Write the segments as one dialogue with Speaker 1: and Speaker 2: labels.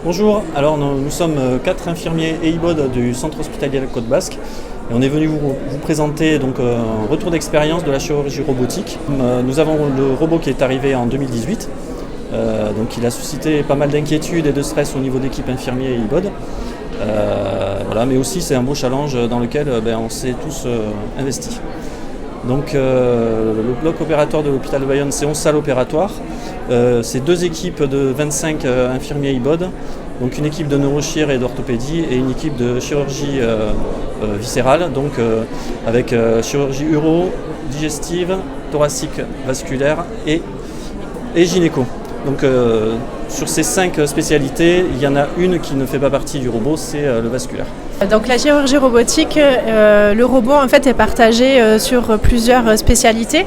Speaker 1: Bonjour, alors nous sommes 4 infirmiers et IBOD du centre hospitalier Côte Basque et on est venu vous présenter donc un retour d'expérience de la chirurgie robotique. Nous avons le robot qui est arrivé en 2018, donc il a suscité pas mal d'inquiétudes et de stress au niveau d'équipe infirmiers et IBOD. Voilà, mais aussi c'est un beau challenge dans lequel on s'est tous investis. Donc le bloc opératoire de l'hôpital de Bayonne, c'est 11 salles opératoires. C'est 2 équipes de 25 infirmiers IBOD, donc une équipe de neurochir et d'orthopédie et une équipe de chirurgie viscérale, donc avec chirurgie uro, digestive, thoracique, vasculaire et gynéco. Donc sur ces 5 spécialités, il y en a une qui ne fait pas partie du robot, c'est le vasculaire.
Speaker 2: Donc la chirurgie robotique, le robot en fait est partagé sur plusieurs spécialités.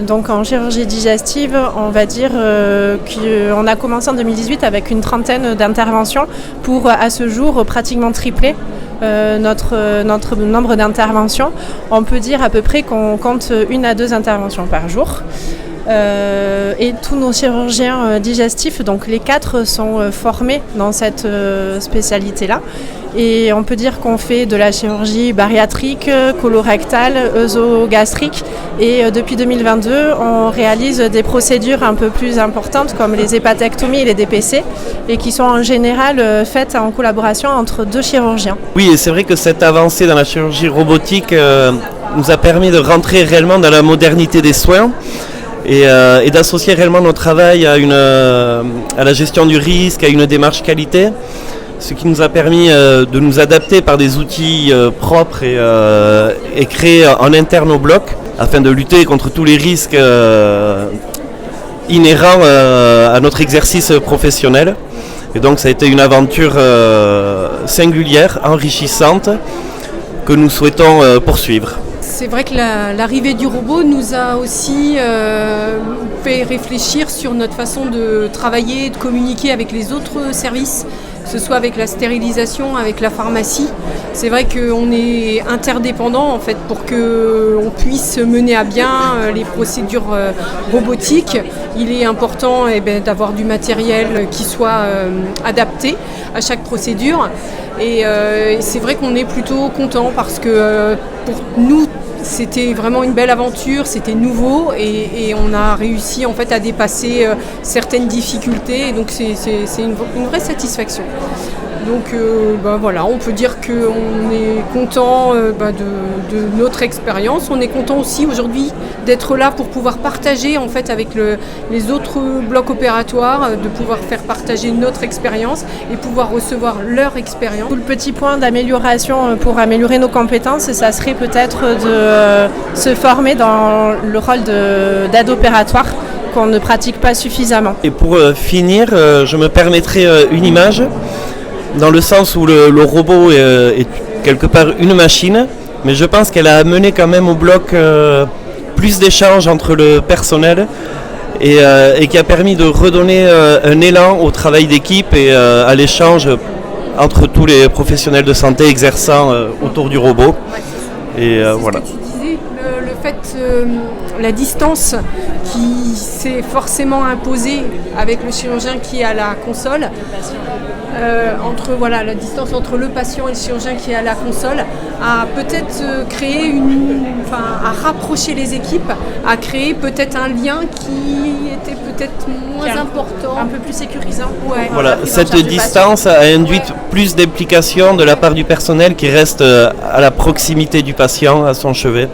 Speaker 2: Donc en chirurgie digestive, on va dire qu'on a commencé en 2018 avec une trentaine d'interventions pour à ce jour pratiquement tripler notre nombre d'interventions. On peut dire à peu près qu'on compte 1 à 2 interventions par jour. Et tous nos chirurgiens digestifs, donc les 4 sont formés dans cette spécialité-là. Et on peut dire qu'on fait de la chirurgie bariatrique, colorectale, œsogastrique. Et depuis 2022, on réalise des procédures un peu plus importantes comme les hépatectomies et les DPC, et qui sont en général faites en collaboration entre 2 chirurgiens.
Speaker 3: Oui, et c'est vrai que cette avancée dans la chirurgie robotique nous a permis de rentrer réellement dans la modernité des soins. Et d'associer réellement notre travail à la gestion du risque, à une démarche qualité, ce qui nous a permis de nous adapter par des outils propres et créés en interne au bloc, afin de lutter contre tous les risques inhérents à notre exercice professionnel. Et donc ça a été une aventure singulière, enrichissante, que nous souhaitons poursuivre.
Speaker 4: C'est vrai que l'arrivée du robot nous a aussi fait réfléchir sur notre façon de travailler, de communiquer avec les autres services, que ce soit avec la stérilisation, avec la pharmacie. C'est vrai qu'on est interdépendants en fait pour qu'on puisse mener à bien les procédures robotiques. Il est important d'avoir du matériel qui soit adapté à chaque procédure. Et c'est vrai qu'on est plutôt content parce que pour nous, c'était vraiment une belle aventure, c'était nouveau et on a réussi en fait à dépasser certaines difficultés et donc c'est une vraie satisfaction. Donc voilà, on peut dire qu'on est content de notre expérience. On est content aussi aujourd'hui d'être là pour pouvoir partager en fait avec les autres blocs opératoires, de pouvoir faire partager notre expérience et pouvoir recevoir leur expérience.
Speaker 2: Tout le petit point d'amélioration pour améliorer nos compétences, ça serait peut-être de se former dans le rôle d'aide opératoire qu'on ne pratique pas suffisamment.
Speaker 3: Et pour finir, je me permettrai une image, dans le sens où le robot est quelque part une machine, mais je pense qu'elle a amené quand même au bloc plus d'échanges entre le personnel et qui a permis de redonner un élan au travail d'équipe et à l'échange entre tous les professionnels de santé exerçant autour du robot. Et voilà.
Speaker 4: Ce que tu disais, le fait, la distance qui s'est forcément imposée avec le chirurgien qui est à la console, la distance entre le patient et le chirurgien qui est à la console, a peut-être créé à rapprocher les équipes, a créé peut-être un lien qui était peut-être moins important,
Speaker 2: un peu plus sécurisant.
Speaker 4: Ouais.
Speaker 3: Voilà, cette distance a induit plus d'implication de la part du personnel qui reste à la proximité du patient, à son chevet.